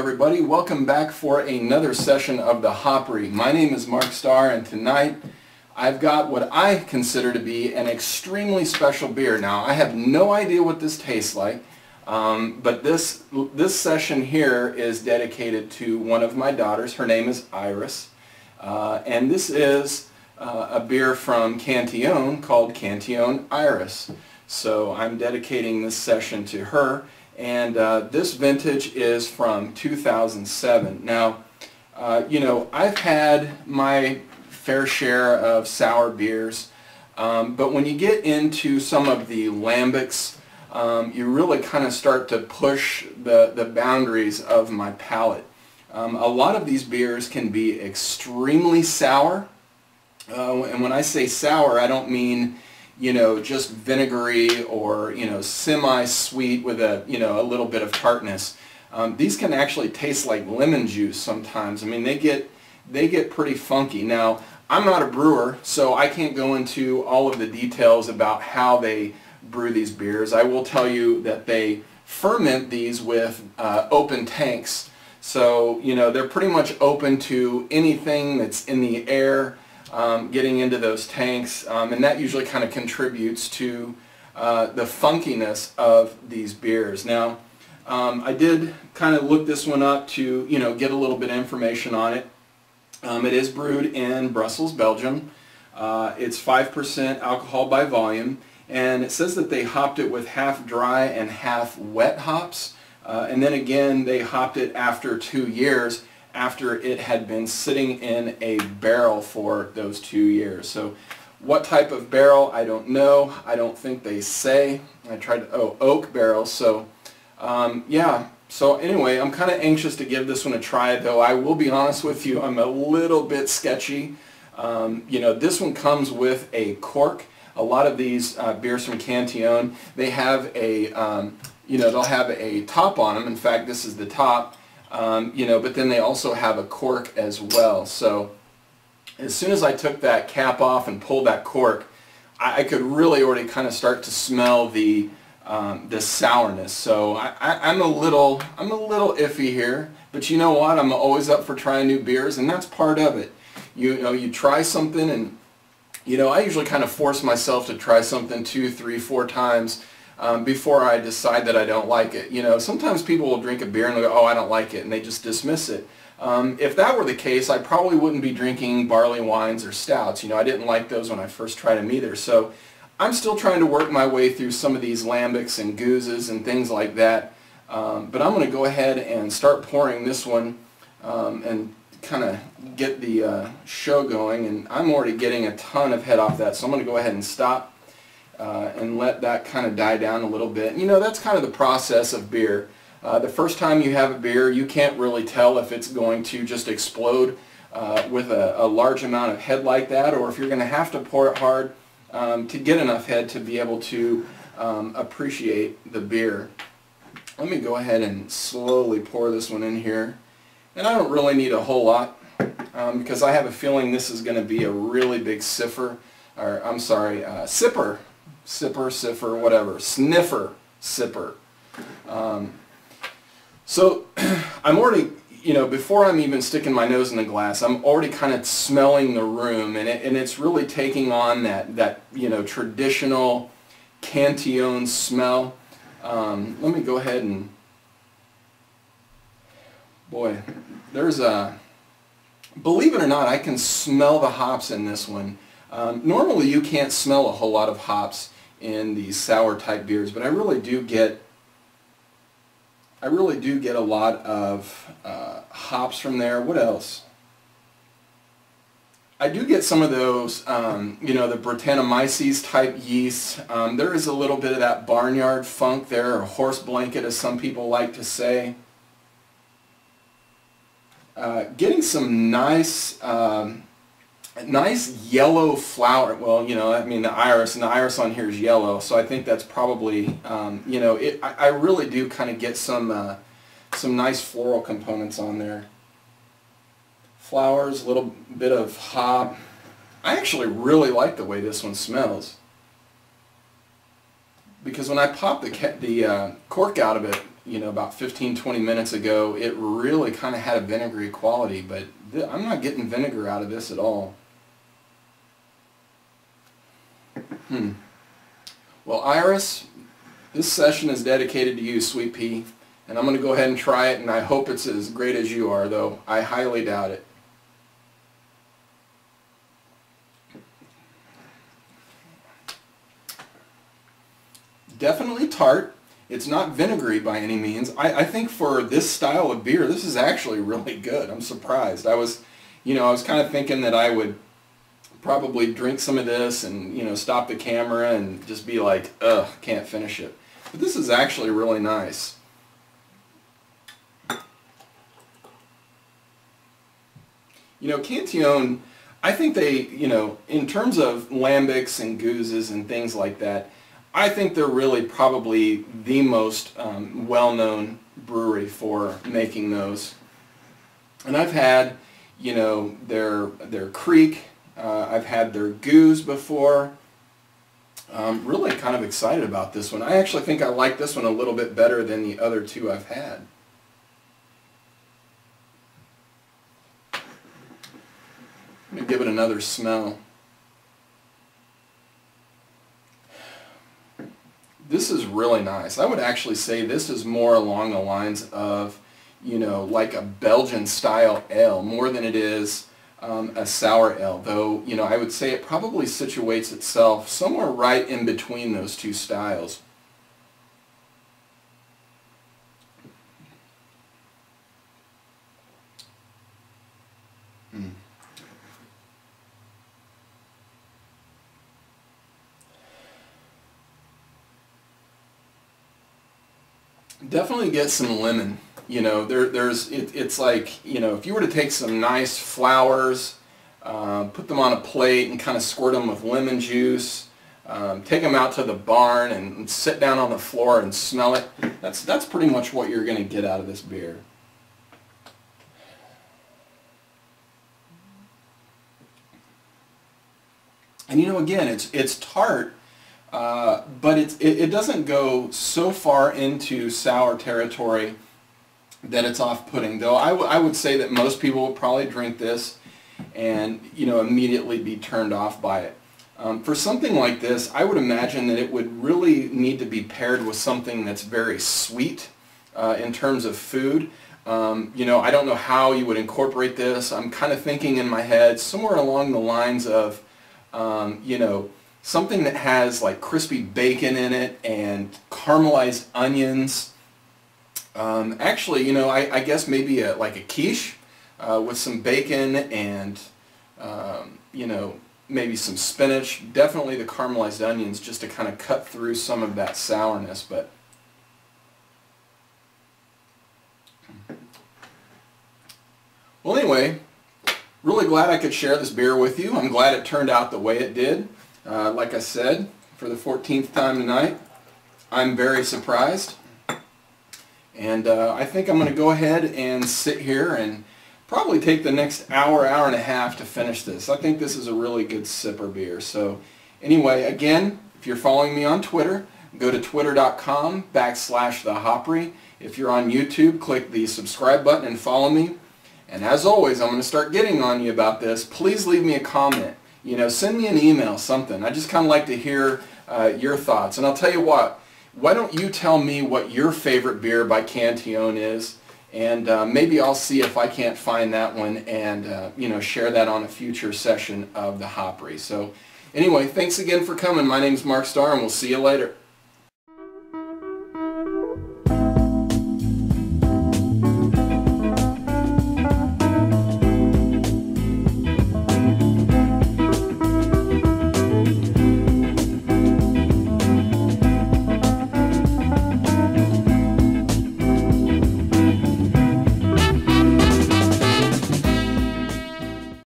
everybody, welcome back for another session of the Hopry. My name is Mark Starr, and tonight I've got what I consider to be an extremely special beer. Now I have no idea what this tastes like, but this session here is dedicated to one of my daughters. Her name is Iris, and this is a beer from Cantillon called Cantillon Iris. So I'm dedicating this session to her. And this vintage is from 2007. Now, you know, I've had my fair share of sour beers, but when you get into some of the lambics, you really kind of start to push the boundaries of my palate. A lot of these beers can be extremely sour, and when I say sour, I don't mean, you know, just vinegary or, you know, semi-sweet with a, you know, a little bit of tartness. These can actually taste like lemon juice sometimes. I mean, they get pretty funky. Now, I'm not a brewer, so I can't go into all of the details about how they brew these beers. I will tell you that they ferment these with open tanks. So, you know, they're pretty much open to anything that's in the air, getting into those tanks, and that usually kind of contributes to the funkiness of these beers. Now, I did kind of look this one up to, you know, get a little bit of information on it. It is brewed in Brussels, Belgium. It's 5% alcohol by volume, and it says that they hopped it with half dry and half wet hops, and then again they hopped it after 2 years, after it had been sitting in a barrel for those 2 years. So what type of barrel, I don't know. I don't think they say. I tried to, oh, oak barrel. So yeah, so anyway, I'm kind of anxious to give this one a try, though I will be honest with you, I'm a little bit sketchy. You know, this one comes with a cork. A lot of these beers from Cantillon, they have a, you know, they'll have a top on them. In fact, this is the top. You know, but then they also have a cork as well. So as soon as I took that cap off and pulled that cork, I could really already kind of start to smell the sourness. So I'm a little iffy here, but you know what? I'm always up for trying new beers, and that's part of it. You know, you try something, and you know, I usually kind of force myself to try something 2, 3, 4 times. Before I decide that I don't like it. You know, sometimes people will drink a beer and they'll go, oh, I don't like it, and they just dismiss it. If that were the case, I probably wouldn't be drinking barley wines or stouts. You know, I didn't like those when I first tried them either. So I'm still trying to work my way through some of these lambics and gooses and things like that. But I'm going to go ahead and start pouring this one and kind of get the show going. And I'm already getting a ton of head off that, so I'm going to go ahead and stop. And let that kind of die down a little bit. You know, that's kind of the process of beer. The first time you have a beer, you can't really tell if it's going to just explode with a large amount of head like that, or if you're going to have to pour it hard to get enough head to be able to appreciate the beer. Let me go ahead and slowly pour this one in here. And I don't really need a whole lot because I have a feeling this is going to be a really big sipper, or I'm sorry, sipper. Sipper, whatever, sniffer, sipper. So I'm already, you know, before I'm even sticking my nose in the glass, I'm already kind of smelling the room, and it's really taking on that you know, traditional Cantillon smell. Let me go ahead and, boy, there's a, believe it or not, I can smell the hops in this one. Normally you can't smell a whole lot of hops in these sour type beers, but I really do get a lot of hops from there. What else? I do get some of those, you know, the Brettanomyces type yeast. There is a little bit of that barnyard funk there, or horse blanket as some people like to say. Getting some nice yellow flower. Well, you know, I mean the iris on here is yellow, so I think that's probably, you know, I really do kind of get some nice floral components on there. Flowers, a little bit of hop. I actually really like the way this one smells. because when I pop the cork out of it, about 15-20 minutes ago, it really kind of had a vinegary quality, but I'm not getting vinegar out of this at all. Well, Iris, this session is dedicated to you, Sweet Pea, and I'm going to go ahead and try it, and I hope it's as great as you are, though I highly doubt it. Definitely tart. It's not vinegary by any means. I think for this style of beer, this is actually really good. I'm surprised. I was kind of thinking that I would probably drink some of this and, stop the camera and just be like, ugh, can't finish it. But this is actually really nice. Cantillon, I think they, in terms of lambics and gooses and things like that, I think they're really probably the most well-known brewery for making those. And I've had, their Creek, I've had their Goose before. I'm really kind of excited about this one. I actually think I like this one a little bit better than the other two I've had. Let me give it another smell. This is really nice. I would actually say this is more along the lines of, like a Belgian style ale more than it is a sour ale. Though, I would say it probably situates itself somewhere right in between those two styles. Definitely get some lemon. It's like, if you were to take some nice flowers, put them on a plate and kind of squirt them with lemon juice, take them out to the barn and sit down on the floor and smell it, that's pretty much what you're going to get out of this beer. And again, it's tart. But it doesn't go so far into sour territory that it's off-putting. Though I would say that most people will probably drink this and immediately be turned off by it. For something like this, I would imagine that it would really need to be paired with something that's very sweet in terms of food. I don't know how you would incorporate this. I'm kind of thinking in my head somewhere along the lines of something that has like crispy bacon in it and caramelized onions. Actually, I guess maybe like a quiche with some bacon and, maybe some spinach. Definitely the caramelized onions just to kind of cut through some of that sourness. But well, anyway, really glad I could share this beer with you. I'm glad it turned out the way it did. Like I said, for the 14th time tonight, I'm very surprised. And I think I'm going to go ahead and sit here and probably take the next hour, hour and a half to finish this. I think this is a really good sipper beer. So anyway, again, if you're following me on Twitter, go to twitter.com/thehopry. If you're on YouTube, click the subscribe button and follow me. And as always, I'm going to start getting on you about this. Please leave me a comment. Send me an email, something. I just kind of like to hear your thoughts. And I'll tell you what, why don't you tell me what your favorite beer by Cantillon is, and maybe I'll see if I can't find that one and share that on a future session of the Hopry. So anyway, thanks again for coming. My name's Mark Starr, and we'll see you later.